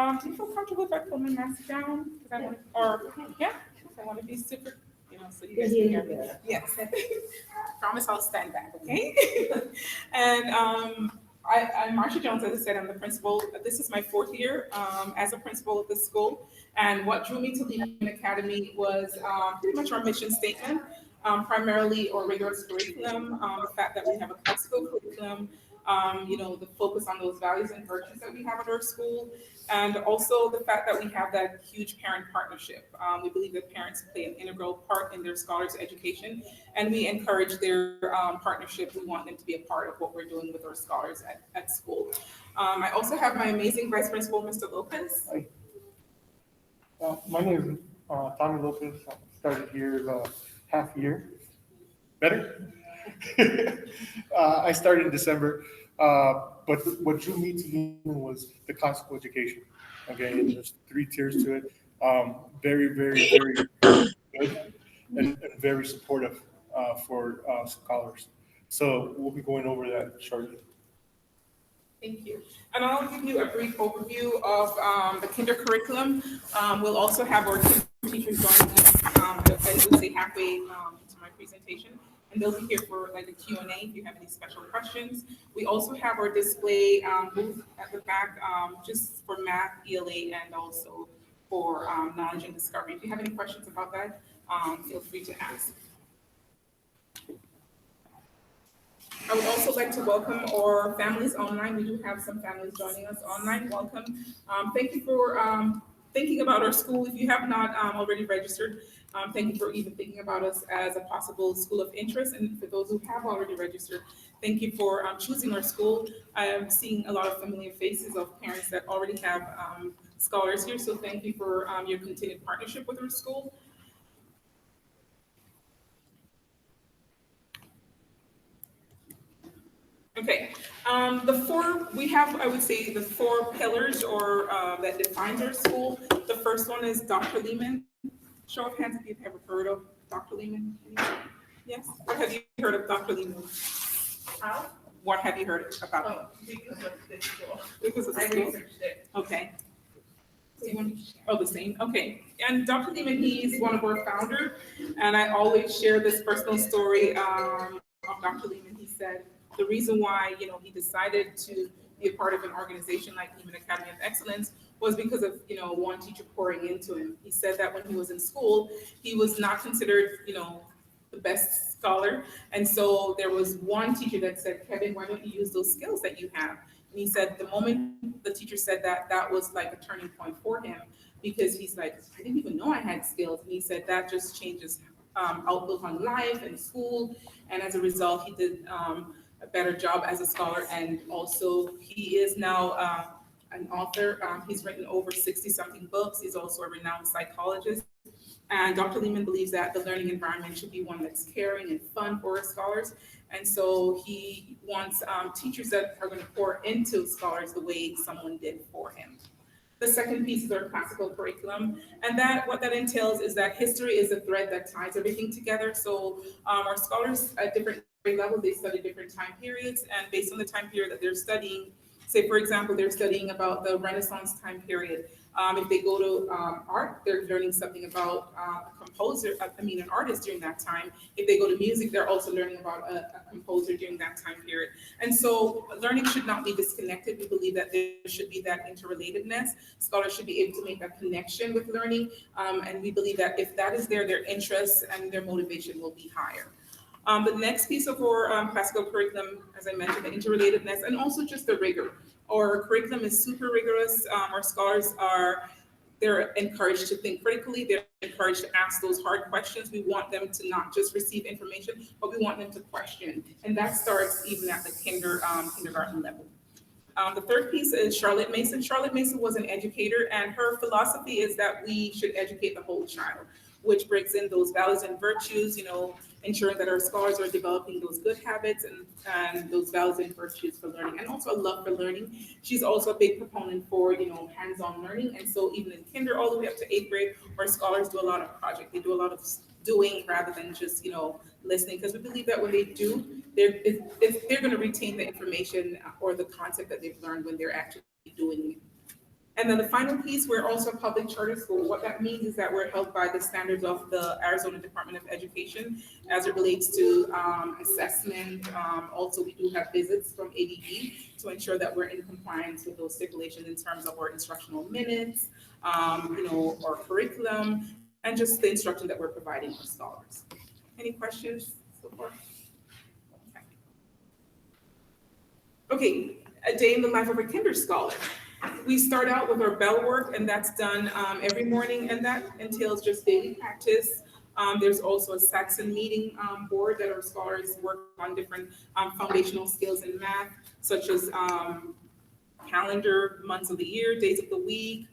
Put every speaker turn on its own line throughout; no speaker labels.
Do you feel comfortable if I pull my mask down? Because I want, or yeah, I want to be super, so you guys can hear me. Yes. Promise I'll stand back, okay? And I'm Marsha Jones, as I said, I'm the principal. This is my fourth year as a principal of the school. And what drew me to Leading Academy was pretty much our mission statement, primarily our rigorous curriculum, the fact that we have a classical curriculum, the focus on those values and virtues that we have at our school, and also the fact that we have that huge parent partnership. We believe that parents play an integral part in their scholars' education, and we encourage their partnership. We want them to be a part of what we're doing with our scholars at school. I also have my amazing vice principal, Mr. Lopez.
Hi. My name is Tommy Lopez. I started here half year. Better? I started in December, but what drew me to Union was the classical education. Okay, and there's 3 tiers to it. Very, very, very good and very supportive for scholars. So we'll be going over that shortly.
Thank you. And I'll give you a brief overview of the kinder curriculum. We'll also have our teachers joining us, I would say halfway into my presentation. And they'll be here for like a Q&A if you have any special questions. We also have our display booth at the back just for math, ELA, and also for knowledge and discovery. If you have any questions about that, feel free to ask. I would also like to welcome our families online. We do have some families joining us online. Welcome. Thank you for thinking about our school. If you have not already registered, thank you for even thinking about us as a possible school of interest. And for those who have already registered, thank you for choosing our school. I am seeing a lot of familiar faces of parents that already have scholars here. So thank you for your continued partnership with our school. Okay, we have, I would say, the 4 pillars or that defines our school. The first one is Dr. Lehman. Show of hands if you've ever heard of Dr. Lehman. Yes? What have you heard of Dr. Lehman? How? What have you heard about him? Because of the school. Because of the school? I researched it. Okay. Oh, the same? Okay. And Dr. Lehman, he's one of our founders, and I always share this personal story of Dr. Lehman. He said, the reason why, he decided to be a part of an organization like Lehman Academy of Excellence was because of, one teacher pouring into him. He said that when he was in school, he was not considered, the best scholar. And so there was one teacher that said, Kevin, why don't you use those skills that you have? And he said the moment the teacher said that, that was like a turning point for him, because he's like, I didn't even know I had skills. And he said that just changes outlook on life and school. And as a result, he did a better job as a scholar, and also he is now an author. He's written over 60-something books. He's also a renowned psychologist. And Dr. Lehman believes that the learning environment should be one that's caring and fun for scholars. And so he wants teachers that are going to pour into scholars the way someone did for him. The second piece is our classical curriculum, and what that entails is that history is a thread that ties everything together. So our scholars at different grade levels, they study different time periods, and based on the time period that they're studying, say for example, they're studying about the Renaissance time period. If they go to art, they're learning something about an artist during that time. If they go to music, they're also learning about a composer during that time period. And so learning should not be disconnected. We believe that there should be that interrelatedness. Scholars should be able to make that connection with learning. And we believe that if that is there, their interest and their motivation will be higher. The next piece of our classical curriculum, as I mentioned, the interrelatedness and also just the rigor. Our curriculum is super rigorous. Our scholars they're encouraged to think critically. They're encouraged to ask those hard questions. We want them to not just receive information, but we want them to question. And that starts even at the kindergarten level. The third piece is Charlotte Mason. Charlotte Mason was an educator, and her philosophy is that we should educate the whole child, which breaks in those values and virtues, ensuring that our scholars are developing those good habits and those values and virtues for learning, and also a love for learning. She's also a big proponent for, hands-on learning. And so even in kinder all the way up to 8th grade, our scholars do a lot of projects. They do a lot of doing rather than just, listening, because we believe that when they do, they're going to retain the information or the concept that they've learned when they're actually doing it. And then the final piece, we're also a public charter school. What that means is that we're held by the standards of the Arizona Department of Education as it relates to assessment. Also, we do have visits from ADE to ensure that we're in compliance with those stipulations in terms of our instructional minutes, our curriculum, and just the instruction that we're providing our scholars. Any questions so far? Okay, a day in the life of a kinder scholar. We start out with our bell work, and that's done every morning, and that entails just daily practice. There's also a Saxon meeting board that our scholars work on different foundational skills in math, such as calendar, months of the year, days of the week,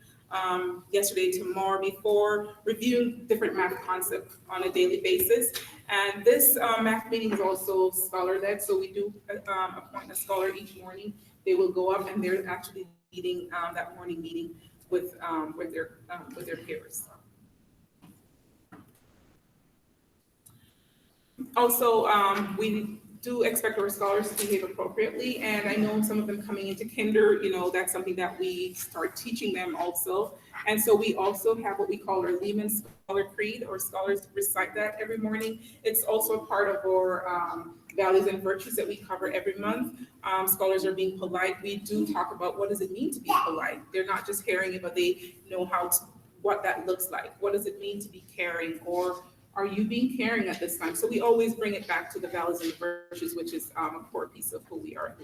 yesterday, tomorrow, before, reviewing different math concepts on a daily basis. And this math meeting is also scholar-led, so we do appoint a scholar each morning. They will go up and they're actually leading that morning meeting with their peers. Also, we do expect our scholars to behave appropriately, and I know some of them coming into kinder, that's something that we start teaching them also. And so we also have what we call our Lehman Scholar Creed, or scholars recite that every morning. It's also a part of our values and virtues that we cover every month. Scholars are being polite. We do talk about what does it mean to be polite. They're not just hearing it, but they know what that looks like. What does it mean to be caring, or are you being caring at this time? So we always bring it back to the values and virtues, which is a core piece of who we are.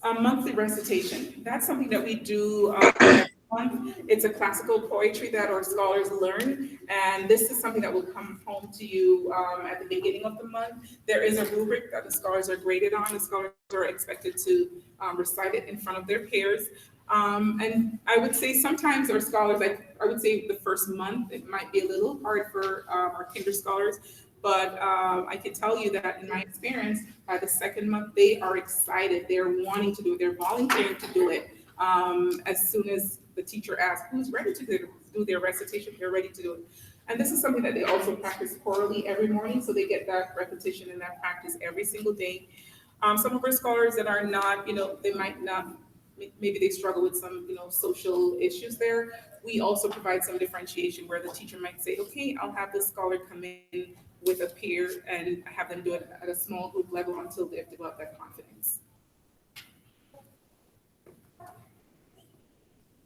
Monthly recitation. That's something that we do every month. It's a classical poetry that our scholars learn, and this is something that will come home to you at the beginning of the month. There is a rubric that the scholars are graded on. The scholars are expected to recite it in front of their peers. And I would say sometimes our scholars, I would say the first month, it might be a little hard for our kinder scholars, but I can tell you that in my experience, by the second month, they are excited. They're wanting to do it. They're volunteering to do it. As soon as the teacher asks, who's ready to do their recitation, they're ready to do it. And this is something that they also practice orally every morning, so they get that repetition and that practice every single day. Some of our scholars that are not, they might not, maybe they struggle with some, social issues there. We also provide some differentiation where the teacher might say, okay, I'll have the scholar come in with a peer and have them do it at a small group level until they've developed that confidence.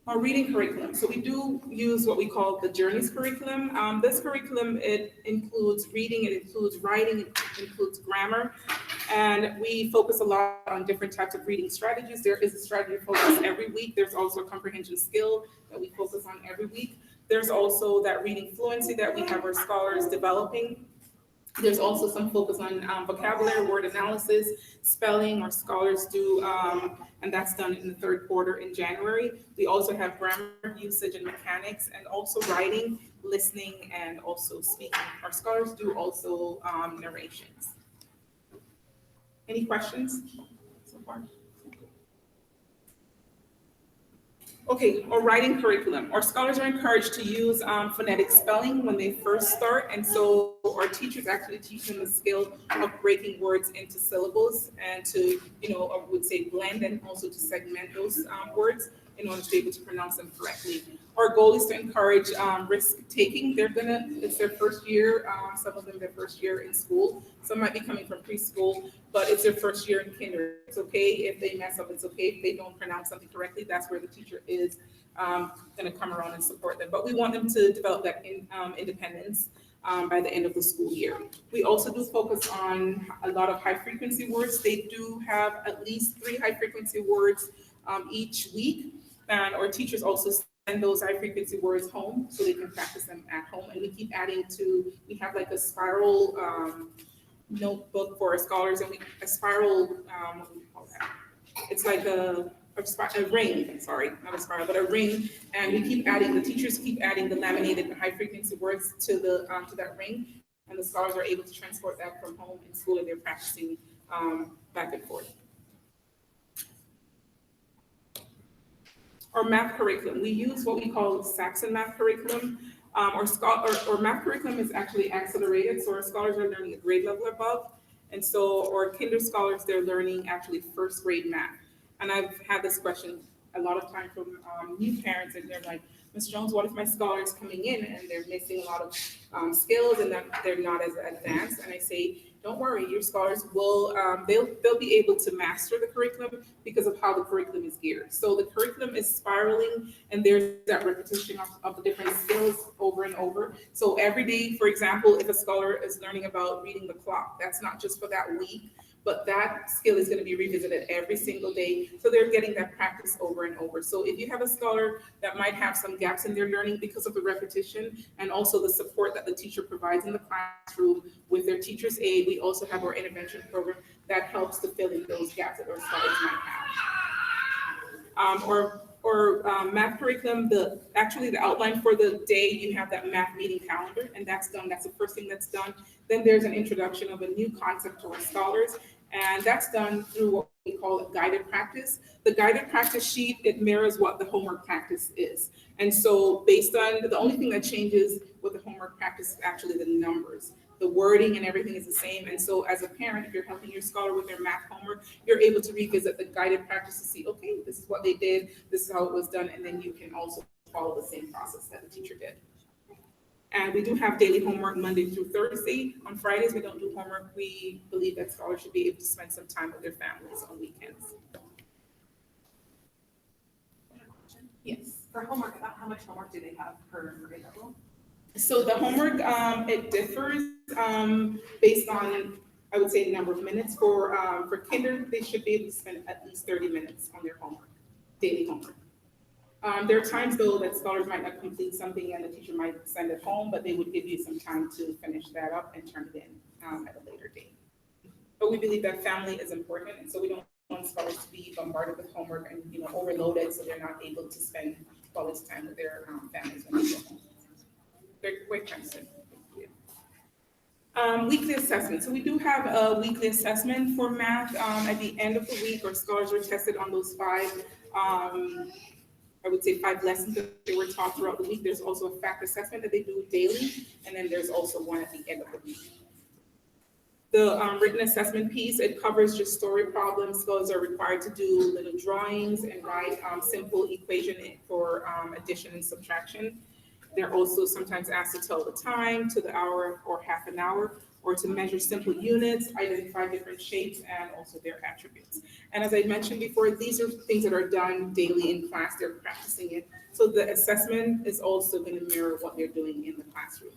Our reading curriculum. So we do use what we call the Journeys curriculum. This curriculum, it includes reading, it includes writing, it includes grammar, and we focus a lot on different types of reading strategies. There is a strategy focus every week. There's also a comprehension skill that we focus on every week. There's also that reading fluency that we have our scholars developing. There's also some focus on vocabulary, word analysis, spelling. Our scholars do, and that's done in the third quarter in January. We also have grammar, usage, and mechanics, and also writing, listening, and also speaking. Our scholars do also narrations. Any questions so far? Okay, our writing curriculum. Our scholars are encouraged to use phonetic spelling when they first start, and so our teachers actually teach them the skill of breaking words into syllables and to, I would say blend and also to segment those words in order to be able to pronounce them correctly. Our goal is to encourage risk-taking. It's their first year, some of them their first year in school. Some might be coming from preschool, but it's their first year in kinder. It's okay if they mess up, it's okay if they don't pronounce something correctly. That's where the teacher is gonna come around and support them. But we want them to develop that independence by the end of the school year. We also do focus on a lot of high-frequency words. They do have at least 3 high-frequency words each week. And our teachers also send those high frequency words home so they can practice them at home. And we keep adding we have like a spiral notebook for our scholars, and a spiral, what do we call that? It's like a ring, sorry, not a spiral, but a ring. And the teachers keep adding the laminated high frequency words to that ring. And the scholars are able to transport that from home in school, and they're practicing back and forth. Our math curriculum, we use what we call Saxon math curriculum. Our math curriculum is actually accelerated, so our scholars are learning a grade level above. And so our kinder scholars, they're learning actually first grade math. And I've had this question a lot of time from new parents, and they're like, Ms. Jones, what if my scholar is coming in and they're missing a lot of skills and that they're not as advanced? And I say, don't worry, your scholars will, they'll be able to master the curriculum because of how the curriculum is geared. So the curriculum is spiraling, and there's that repetition of the different skills over and over. So every day, for example, if a scholar is learning about reading the clock, that's not just for that week, but that skill is going to be revisited every single day. So they're getting that practice over and over. So if you have a scholar that might have some gaps in their learning because of the repetition and also the support that the teacher provides in the classroom with their teacher's aid, we also have our intervention program that helps to fill in those gaps that our scholars might have. Math curriculum, actually the outline for the day, you have that math meeting calendar, and that's done. That's the first thing that's done. Then there's an introduction of a new concept to our scholars, and that's done through what we call a guided practice. The guided practice sheet, it mirrors what the homework practice is. And so based on, the only thing that changes with the homework practice is actually the numbers. The wording and everything is the same. And so as a parent, if you're helping your scholar with their math homework, you're able to revisit the guided practice to see, okay, this is what they did, this is how it was done, and then you can also follow the same process that the teacher did. And we do have daily homework Monday through Thursday. On Fridays, we don't do homework. We believe that scholars should be able to spend some time with their families on weekends. Yes.
For homework, about how much homework do they have per grade level?
So the homework, it differs based on, I would say, number of minutes. For kinder, they should be able to spend at least 30 minutes on their homework, daily homework. There are times though that scholars might not complete something and the teacher might send it home, but they would give you some time to finish that up and turn it in at a later date. But we believe that family is important, and so we don't want scholars to be bombarded with homework and overloaded, so they're not able to spend quality time with their families when they get home. Great question. Weekly assessment. So we do have a weekly assessment for math at the end of the week, or scholars are tested on those five. I would say 5 lessons that they were taught throughout the week. There's also a fact assessment that they do daily, and then there's also one at the end of the week. The written assessment piece, it covers just story problems. Scholars are required to do little drawings and write simple equation for addition and subtraction. They're also sometimes asked to tell the time to the hour or half an hour, or to measure simple units, identify different shapes, and also their attributes. And as I mentioned before, these are things that are done daily in class. They're practicing it. So the assessment is also going to mirror what they're doing in the classroom.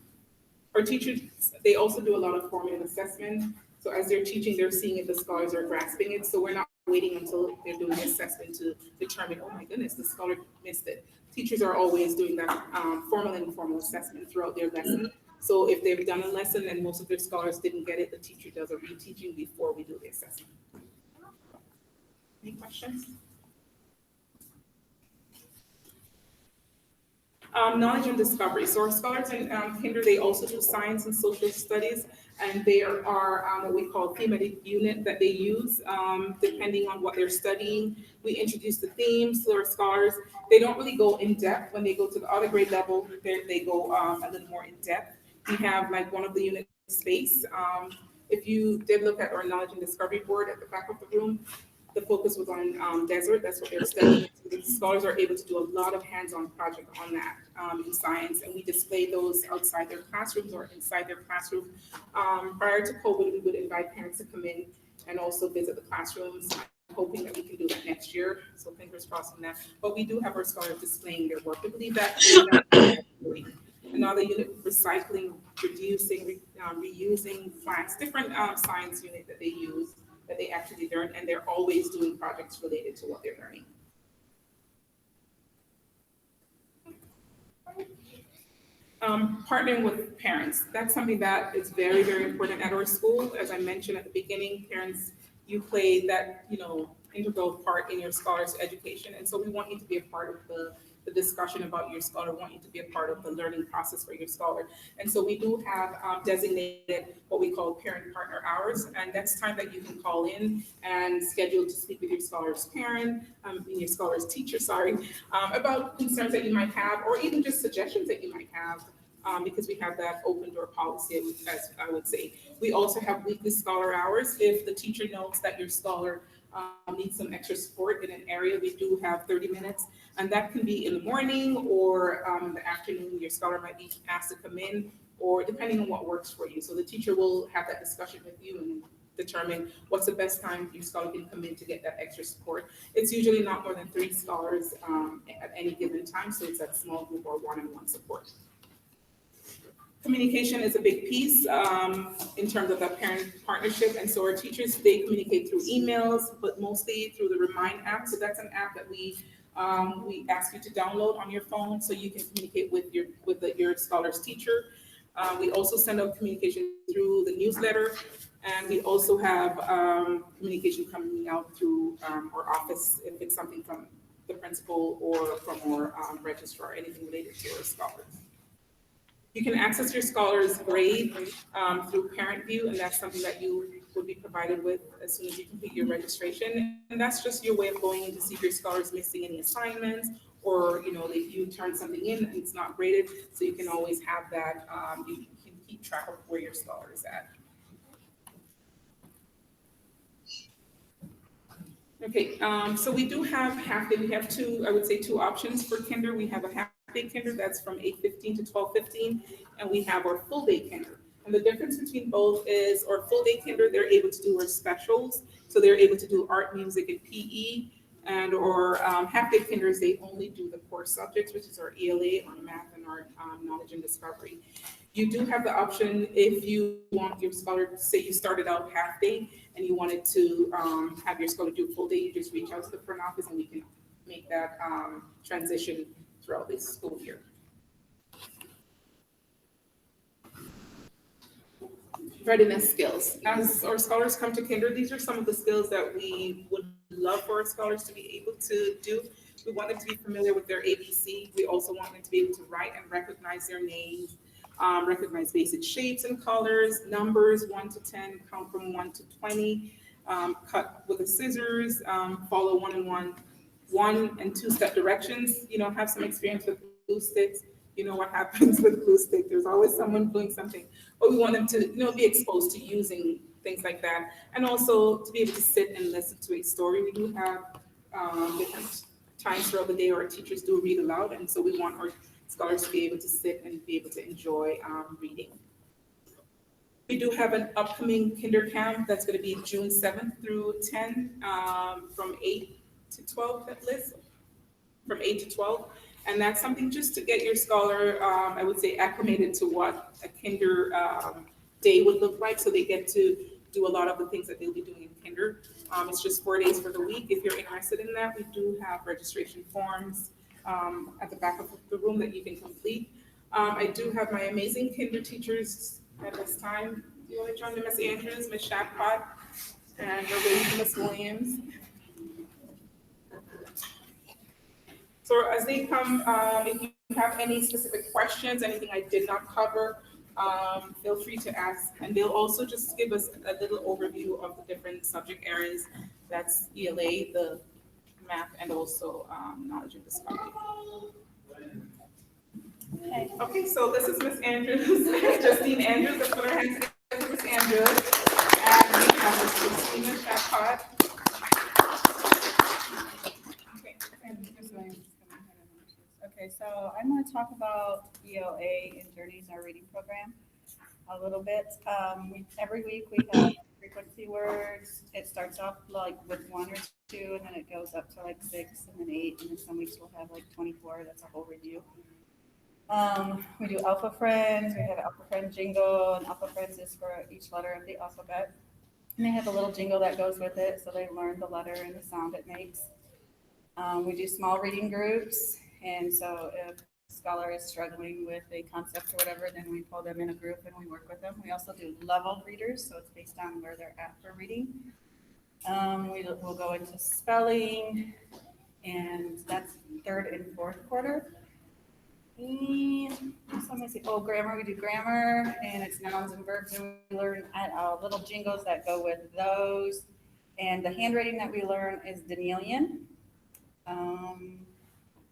Our teachers, they also do a lot of formative assessment. So as they're teaching, they're seeing if the scholars are grasping it. So we're not waiting until they're doing the assessment to determine, oh my goodness, the scholar missed it. Teachers are always doing that formal and informal assessment throughout their lesson. So if they've done a lesson and most of their scholars didn't get it, the teacher does a reteaching before we do the assessment. Any questions? Knowledge and discovery. So our scholars in kinder, they also do science and social studies, and there are what we call thematic unit that they use depending on what they're studying. We introduce the themes to our scholars. They don't really go in depth. When they go to the other grade level, they go a little more in depth. We have like one of the unit space. If you did look at our knowledge and discovery board at the back of the room, the focus was on desert. That's what they're studying. So the scholars are able to do a lot of hands-on project on that in science, and we display those outside their classrooms or inside their classroom. Prior to COVID, we would invite parents to come in and also visit the classrooms. I'm hoping that we can do that next year, so fingers crossed on that. But we do have our scholars displaying their work. We believe that another unit, recycling, reducing, reusing plants, different science unit that they use, that they actually learn, and they're always doing projects related to what they're learning. Partnering with parents, that's something that is very, very important at our school. As I mentioned at the beginning, parents, you play that, integral part in your scholar's education. And so we want you to be a part of the discussion about your scholar, want you to be a part of the learning process for your scholar. And so we do have designated what we call parent partner hours, and that's time that you can call in and schedule to speak with your scholar's parent, your scholar's teacher, about concerns that you might have, or even just suggestions that you might have. Because we have that open door policy, as I would say. We also have weekly scholar hours. If the teacher knows that your scholar need some extra support in an area, we do have 30 minutes. And that can be in the morning or in the afternoon. Your scholar might be asked to come in, or depending on what works for you. So the teacher will have that discussion with you and determine what's the best time your scholar can come in to get that extra support. It's usually not more than 3 scholars at any given time, so it's that small group or one-on-one support. Communication is a big piece in terms of the parent partnership, and so our teachers, they communicate through emails, but mostly through the Remind app. So that's an app that we ask you to download on your phone so you can communicate with your scholar's teacher. We also send out communication through the newsletter, and we also have communication coming out through our office if it's something from the principal or from our registrar, anything related to our scholars. You can access your scholar's grade through Parent View, and that's something that you would be provided with as soon as you complete your registration. And that's just your way of going in to see if your scholar's missing any assignments, or if you turn something in and it's not graded, so you can always have that. You can keep track of where your scholar is at. Okay, so we do have half day. We have two options for kinder. We have a half day kinder that's from 8:15 to 12:15, and we have our full day kinder. And the difference between both is our full day kinder, they're able to do our specials. So they're able to do art, music, and PE. And our half day kinders, they only do the core subjects, which is our ELA, our math, and our knowledge and discovery. You do have the option if you want your scholar, say you started out half day and you wanted to have your scholar do full day, you just reach out to the front office and we can make that transition throughout this school year. Readiness skills. As our scholars come to kinder, these are some of the skills that we would love for our scholars to be able to do. We want them to be familiar with their ABC. We also want them to be able to write and recognize their names, recognize basic shapes and colors, numbers 1 to 10, count from 1 to 20, cut with the scissors, follow one and two step directions, have some experience with glue sticks. You know what happens with glue stick. There's always someone doing something, but we want them to, be exposed to using things like that. And also to be able to sit and listen to a story. We do have different times throughout the day where our teachers do read aloud. And so we want our scholars to be able to sit and be able to enjoy reading. We do have an upcoming kinder camp that's going to be June 7th through 10 from 8 to 12 at least, from 8 to 12. And that's something just to get your scholar, I would say, acclimated to what a kinder day would look like. So they get to do a lot of the things that they'll be doing in kinder. It's just 4 days for the week. If you're interested in that, we do have registration forms at the back of the room that you can complete. I do have my amazing kinder teachers at this time. Do you want to join them, Ms. Andrews, Ms. Shapcott, and Ms. Williams? So as they come, if you have any specific questions, anything I did not cover, feel free to ask. And they'll also just give us a little overview of the different subject areas. That's ELA, the math, and also knowledge and discovery. Okay, so this is Miss Andrews, Justine Andrews. Let's put our hands together for Miss Andrews. And we have Miss Christina Shapcott.
Okay, so I'm going to talk about ELA and Journeys in our reading program a little bit. Every week we have frequency words. It starts off like with 1 or 2, and then it goes up to like 6, and then 8, and then some weeks we'll have like 24. That's a whole review. We do Alpha Friends. We have Alpha Friend jingle, and Alpha Friends is for each letter of the alphabet. And they have a little jingle that goes with it, so they learn the letter and the sound it makes. We do small reading groups, and so if a scholar is struggling with a concept or whatever, then we pull them in a group and we work with them. We also do leveled readers, so it's based on where they're at for reading. We'll go into spelling, and that's 3rd and 4th quarter. And grammar. We do grammar, and it's nouns and verbs, and we learn little jingles that go with those. And the handwriting that we learn is Danielian.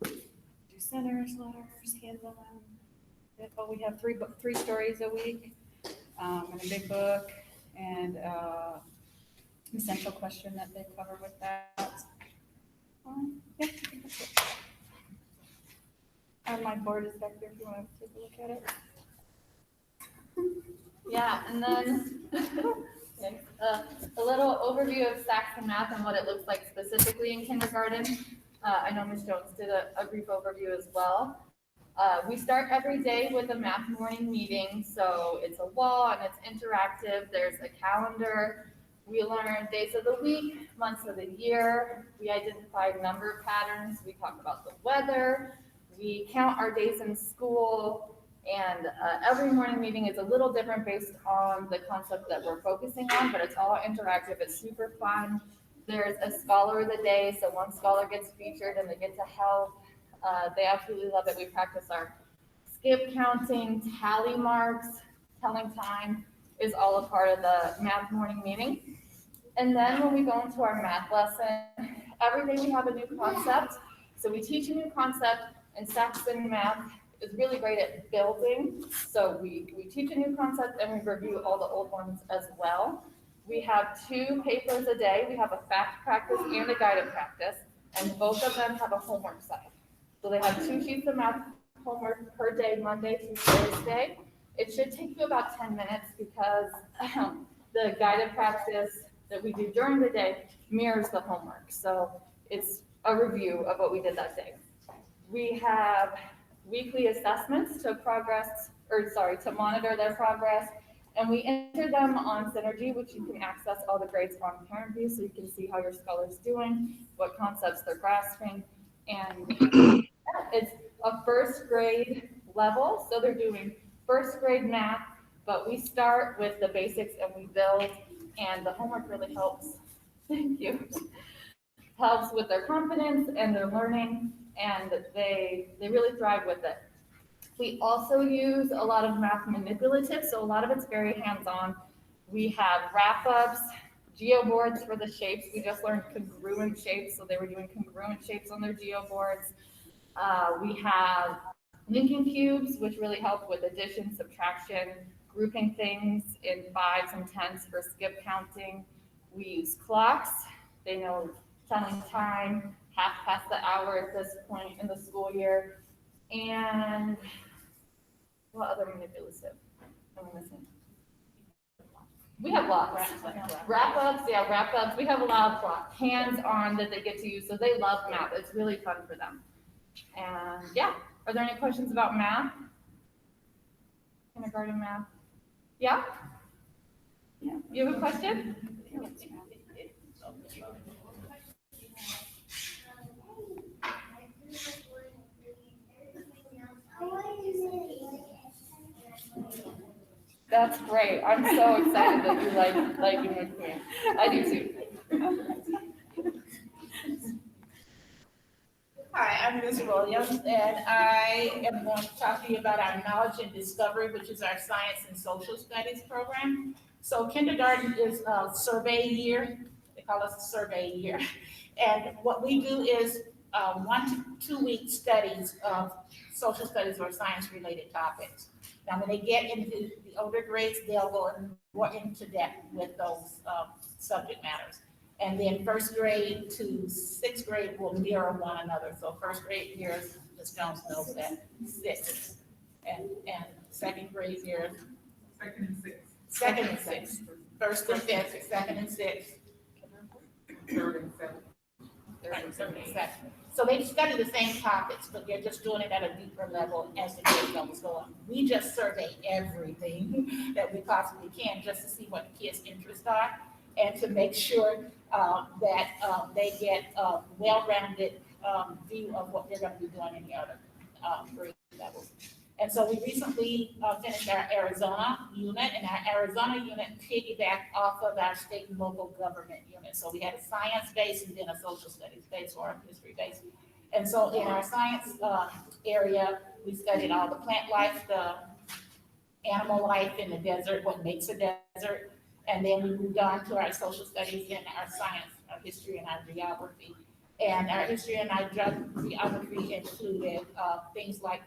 Do centers, letters, handle them. We have three stories a week, in a big book, and essential question that they cover with that. Yeah, I think that's it. And my board is back there if you want to take a look at it.
Yeah, and then a little overview of Saxon math and what it looks like specifically in kindergarten. I know Ms. Jones did a brief overview as well. We start every day with a math morning meeting, so it's a wall and it's interactive. There's a calendar. We learn days of the week, months of the year. We identify number patterns. We talk about the weather. We count our days in school. And every morning meeting is a little different based on the concept that we're focusing on, but it's all interactive. It's super fun. There's a scholar of the day, so one scholar gets featured and they get to help. They absolutely love it. We practice our skip counting, tally marks, telling time is all a part of the math morning meeting. And then when we go into our math lesson, every day we have a new concept. So we teach a new concept, and Saxon math is really great at building. So we teach a new concept and we review all the old ones as well. We have 2 papers a day. We have a fact practice and a guided practice, and both of them have a homework side. So they have 2 sheets of math homework per day, Monday through Thursday. It should take you about 10 minutes because the guided practice that we do during the day mirrors the homework. So it's a review of what we did that day. We have weekly assessments to monitor their progress. And we enter them on Synergy, which you can access all the grades on Parent View, so you can see how your scholar's doing, what concepts they're grasping. And it's a first grade level, so they're doing first grade math, but we start with the basics and we build, and the homework really helps. Thank you. Helps with their confidence and their learning, and they really thrive with it. We also use a lot of math manipulatives, so a lot of it's very hands-on. We have wrap-ups, geoboards for the shapes. We just learned congruent shapes, so they were doing congruent shapes on their geoboards. We have linking cubes, which really help with addition, subtraction, grouping things in 5s and 10s for skip counting. We use clocks. They know telling time, half past the hour at this point in the school year. And what other manipulative am I missing? We have lots. Wrap-ups. We have a lot of hands-on that they get to use, so they love math. It's really fun for them. And yeah, are there any questions about math? Kindergarten math? Yeah? Yeah. You have a question? That's great. I'm so excited that you like being with me. I do too.
Hi, I'm Ms. Williams, and I am going to talk to you about our Knowledge and Discovery, which is our Science and Social Studies program. So kindergarten is a survey year. They call us a survey year. And what we do is 1 to 2 week studies of social studies or science-related topics. Now, when they get into the older grades, they'll go more into depth with those subject matters. And then first grade to 6th grade will mirror one another. So first grade years, Ms. Jones knows that, 6. And second grade years. Second and sixth. First and 5th, second and 6th. Third and 7th. So they study the same topics, but they're just doing it at a deeper level as the grade levels go on. We just survey everything that we possibly can just to see what the kids' interests are and to make sure that they get a well-rounded view of what they're going to be doing in the other grade levels. And so we recently finished our Arizona unit, and our Arizona unit piggybacked off of our state and local government unit. So we had a science base and then a social studies base or a history base. And so in our science area, we studied all the plant life, the animal life in the desert, what makes a desert. And then we moved on to our social studies and our science, our history and our geography. And our history and our geography included things like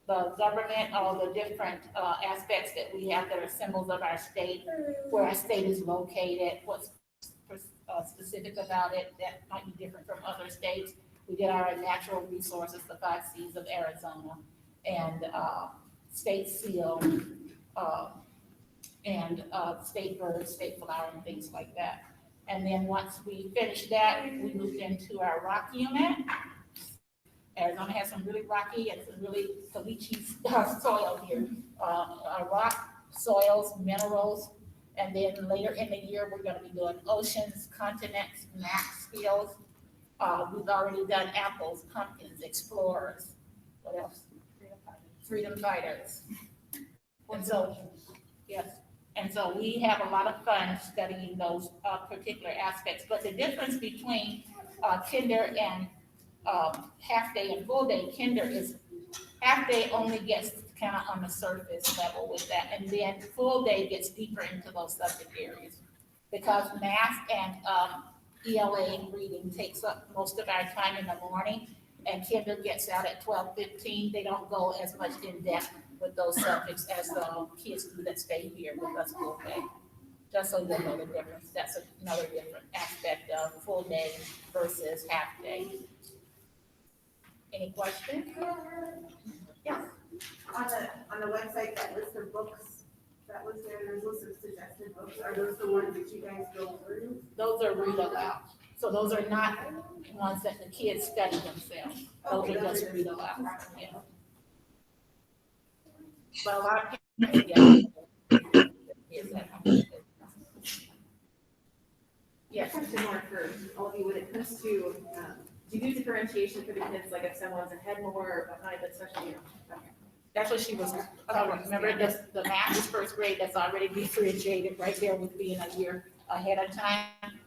the government, all the different aspects that we have that are symbols of our state, where our state is located, what's specific about it that might be different from other states. We did our natural resources, the 5 Cs of Arizona, and state seal, and state bird, state flower, and things like that. And then once we finished that, we moved into our rock unit. Arizona has some really rocky and some really caliche soil here. Our rock, soils, minerals, and then later in the year, we're gonna be doing oceans, continents, map skills. We've already done apples, pumpkins, explorers. What else? Freedom fighters. And so, yes, and so we have a lot of fun studying those particular aspects. But the difference between kinder and half day and full day, kinder is half day only gets kind of on the surface level with that, and then full day gets deeper into those subject areas. Because math and ELA reading takes up most of our time in the morning, and kinder gets out at 12:15. They don't go as much in depth with those subjects as the kids do that stay here with us full day. Just so you know the difference. That's another different aspect of full day versus half day. Any questions? Yes.
On the website, that list of books, that was there's a list of suggested books. Are those the ones that you guys go through?
Those are read aloud. So those are not ones that the kids study themselves. Those are just read aloud. Yeah. But a lot of people, yeah. Yes.
Question more for all of you, when it comes to, do you do differentiation for the kids, like if someone's ahead more or behind, but especially,
That's what she was, remember the math is first grade, that's already differentiated right there with being a year ahead of time,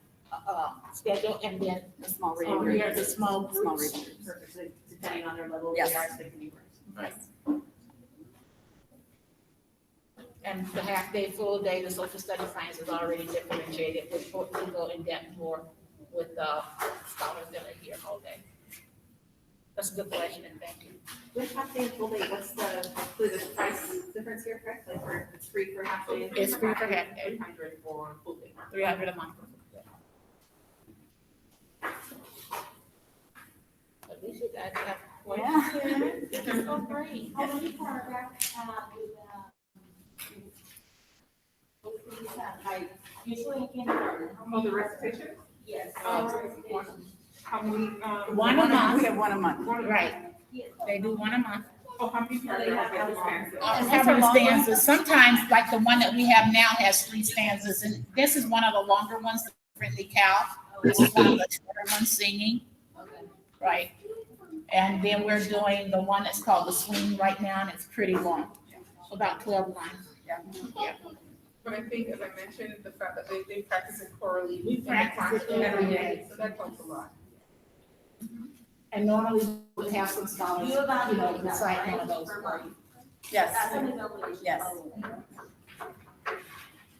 schedule, and then
the small
oh,
reading
here's
groups?
the small
Small
groups.
reading groups, perfect, so depending on their level,
Yes.
they are expected to be
Right. And the half day, full day, the social study science is already differentiated, with we go in depth more with the scholars that are here all day. That's a good question, thank you.
With half day and full day, what's the price difference here, correct? Like for, it's free for half day?
It's free for half day.
300 for full day.
300 a month. At least you guys have questions. It's so great.
How many paragraphs like usually in kindergarten?
Oh, the recitation?
Yes.
How many,
One a month.
We have one a month.
Right, they do one a month.
Oh, how many paragraphs do you have?
How many stanzas? Sometimes, like the one that we have now has 3 stanzas, and this is one of the longer ones, the Friendly Cow. This is one of the shorter ones singing. Right. And then we're doing the one that's called The Swing right now, and it's pretty long, about 12 lines. Yeah.
But I think, as I mentioned, the fact that they practice it chorally.
We
in the
practice it
classroom
every day.
So that helps a lot.
And normally we have some scholars,
You evaluate that,
recite one
right?
of those
Per
for you.
month.
Yes,
That's an evaluation.
yes.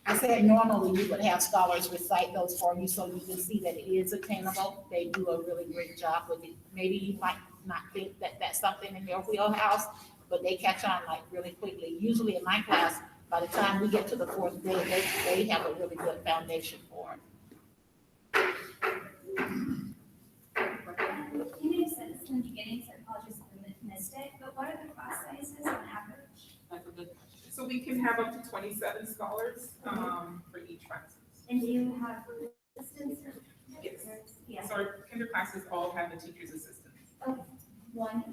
I said normally we would have scholars recite those for you, so you can see that it is attainable. They do a really great job with it. Maybe you might not think that that's something in your wheelhouse, but they catch on like really quickly. Usually in my class, by the time we get to the 4th grade, they have a really good foundation for it.
You may have said this in the beginning, psychology is optimistic, but what are the class sizes on average?
That's a good question. So we can have up to 27 scholars for each class.
And do you have assistants or?
Yes.
Yes,
So our kinder classes all have the teacher's assistants.
one.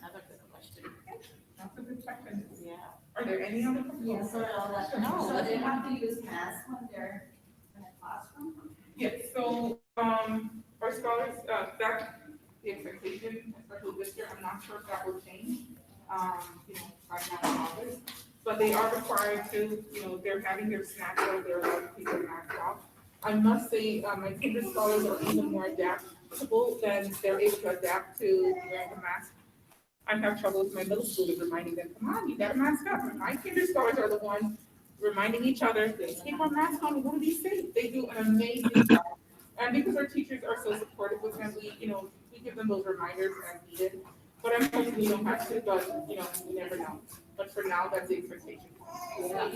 Another good question.
That's a good question.
Yeah.
Are there any other questions?
Yes, so they have to use math when they're in a classroom?
Yes, so, our scholars, that, the expectation, especially this year, I'm not sure if that will change, right now in August. But they are required to, they're having their snacks out, they're allowed to keep their masks off. I must say, my kinder scholars are even more adaptable than they're able to adapt to wearing the mask. I have trouble with my middle schoolers reminding them, come on, you gotta mask up. My kinder scholars are the ones reminding each other, keep our mask on, we wanna be safe. They do an amazing job. And because our teachers are so supportive with them, we we give them those reminders as needed. But I'm hoping we don't have to, but, you never know. But for now, that's the expectation.
Yeah.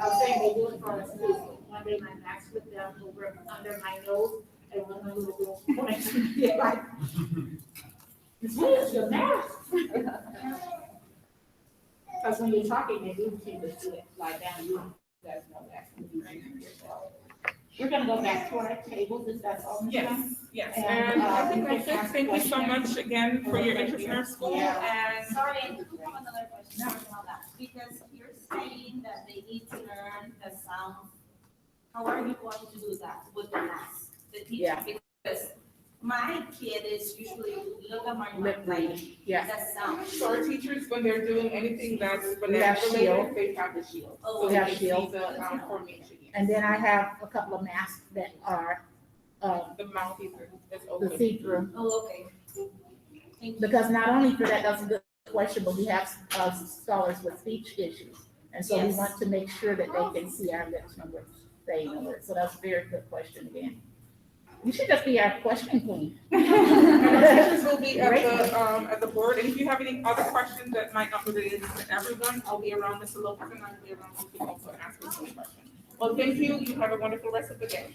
I was saying they do it for us too. One day my mask went down over under my nose, and one of them was going like, "Where's your mask?" Because when you're talking, they do seem to do it lie down. You guys know that. We're gonna go back to our tables, if that's all. Ms. Young?
Yes,
And,
and I think
we
that's
can
it.
ask
Thank you so
questions.
much again for your interest in our school, and
Sorry, I have another question about that, because you're saying that they need to learn the sounds. How are you going to do that with the mask, the teacher?
Yeah.
Because my kid is usually look at my
Lip reading, yeah.
the sound.
so our teachers, when they're doing anything that's
We have
banana
shield.
related, they have the shield.
Oh,
So
we have
they can see
shield.
the formation.
And then I have a couple of masks that are,
The mouth is
the
open.
see-through.
Oh, okay. Thank you.
Because not only for that, that's a good question, but we have, scholars with speech issues. And so we
Yes.
want to make sure that they can see our lips when we're saying the word. So that's a very good question again. You should just be our question queen.
And our teachers will be at the board, and if you have any other questions that might not be related to everyone, I'll be around, Mr. Lopez, and I'll be around, you can also ask us any questions. Well, thank you, you have a wonderful rest of the day.